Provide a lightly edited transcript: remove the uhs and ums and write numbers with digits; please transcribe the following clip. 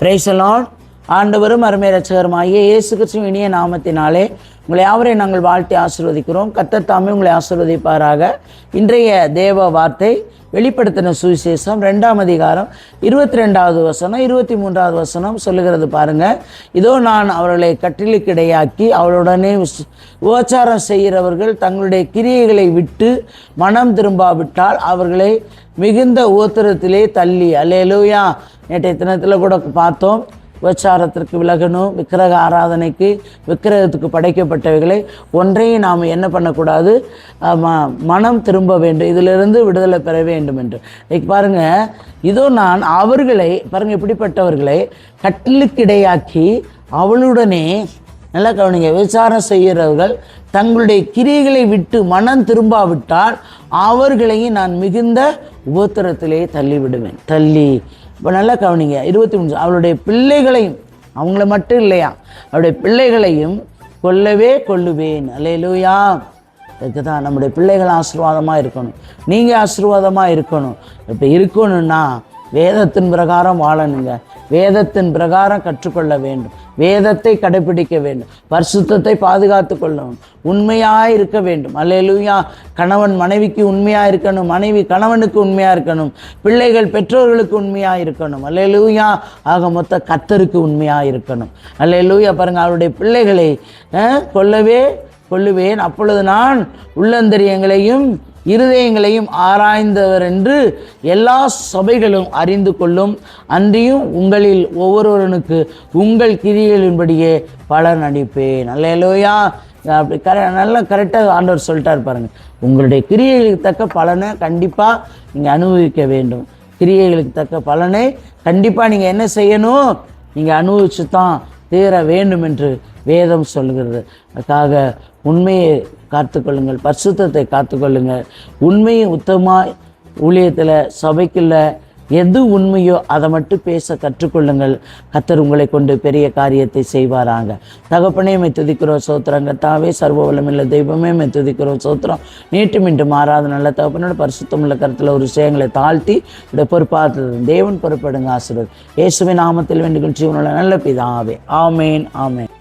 Praise the Lord. ஆண்டவரும் அருமை இரட்சகருமாகிய இயேசு கிறிஸ்துவின் இனிய நாமத்தினாலே உங்களை யாவரையும் நாங்கள் வாழ்த்தி ஆசீர்வதிக்கிறோம். கர்த்தர் தாமே உங்களை ஆசீர்வதிப்பாராக. இன்றைய தேவ வார்த்தை வெளிப்படுத்தின சுவிசேஷம் 2ஆம் அதிகாரம் 22வது வசனம் 23வது வசனம் சொல்லுகிறது பாருங்க. இதோ நான் அவர்களை கட்டிலுக்கிடையாக்கி அவளுடனே உபச்சாரம் செய்கிறவர்கள் தங்களுடைய கிரியைகளை விட்டு மனம் திரும்பாவிட்டால் அவர்களை மிகுந்த உபத்திரத்திலே தள்ளி. அல்லேலூயா. நேற்றைய தினத்தில் கூட பார்த்தோம், உபச்சாரத்திற்கு விலகணும், விக்கிரக ஆராதனைக்கு விக்கிரகத்துக்கு படைக்கப்பட்டவைகளை ஒன்றையும் நாம் என்ன பண்ணக்கூடாது, மனம் திரும்ப வேண்டும், இதிலிருந்து விடுதலை பெற வேண்டும் என்று. இன்னைக்கு பாருங்கள், இதோ நான் அவர்களை பாருங்கள் எப்படிப்பட்டவர்களை கட்டிலுக்கிடையாக்கி அவளுடனே, நல்லா கவனிங்க, விசாரம் செய்கிறவர்கள் தங்களுடைய கிரியைகளை விட்டு மனம் திரும்பாவிட்டால் அவர்களையும் நான் மிகுந்த உபத்திரத்திலே தள்ளிவிடுவேன். தள்ளி இப்போ நல்லா கவனிங்க. 23 அவளுடைய பிள்ளைகளையும், அவங்கள மட்டும் இல்லையா, அவருடைய பிள்ளைகளையும் கொல்லுவேன். அல்லேலூயா. இதுக்கு தான் நம்முடைய பிள்ளைகள் ஆசீர்வாதமாக இருக்கணும், நீங்கள் ஆசீர்வாதமாக இருக்கணும். இப்போ இருக்கணும்னா வேதத்தின் பிரகாரம் வாழணுங்க, வேதத்தின் பிரகாரம் கற்றுக்கொள்ள வேண்டும், வேதத்தை கடைபிடிக்க வேண்டும், பரிசுத்தத்தை பாதுகாத்து கொள்ளணும், உண்மையாக இருக்க வேண்டும். அல்லேலூயா. கணவன் மனைவிக்கு உண்மையாக இருக்கணும், மனைவி கணவனுக்கு உண்மையாக இருக்கணும், பிள்ளைகள் பெற்றோர்களுக்கு உண்மையாக இருக்கணும். அல்லேலூயா. ஆக மொத்த கர்த்தருக்கு உண்மையாக இருக்கணும். அல்லேலூயா. பாருங்கள், அவருடைய பிள்ளைகளை கொல்லுவேன், அப்பொழுது நான் உள்ளந்தரியங்களையும் இருதயங்களையும் ஆராய்ந்தவர் என்று எல்லா சபைகளும் அறிந்து கொள்ளும். அன்றியும் உங்களில் ஒவ்வொருவனுக்கு உங்கள் கிரியைகளின்படியே பலன் அளிப்பேன். அல்லேலூயா. அப்படி நல்லா கரெக்டாக ஆண்டவர் சொல்லிட்டார் பாருங்கள். உங்களுடைய கிரியைகளுக்கு தக்க பலனை கண்டிப்பாக நீங்கள் அனுபவிக்க வேண்டும். கிரியைகளுக்கு தக்க பலனை கண்டிப்பாக நீங்கள் என்ன செய்யணும், நீங்கள் அனுபவிச்சு தான் தீர வேண்டும் என்று வேதம் சொல்கிறது. அதுக்காக உண்மையை காத்துக்கொள்ளுங்கள், பரிசுத்தத்தை காத்துக்கொள்ளுங்கள். உண்மையை உத்தமமாக ஊழியத்தில் சபைக்குள்ள எது உண்மையோ அதை மட்டும் பேச கற்றுக்கொள்ளுங்கள். கர்த்தர் உங்களை கொண்டு பெரிய காரியத்தை செய்வாராங்க. தகப்பனே மை துதிக்கிறோம் சோத்திரம். கர்த்தாவே சர்வ வல்லமையுள்ள தெய்வமே மை துதிக்கிறோம் சோத்திரம். நீட்டு மீண்டும் மாறாத நல்ல தகப்பனோட பரிசுத்தமுள்ள கருத்தில் ஒரு விஷயங்களை தாழ்த்தி இப்படி பொறுப்பாக தேவன் பொறுப்படுங்க. ஆசீர்வாதம் இயேசுவின் நாமத்தில் வேண்டுகின்ற ஜீவனுள்ள நல்ல பிதாவே. ஆமேன், ஆமேன்.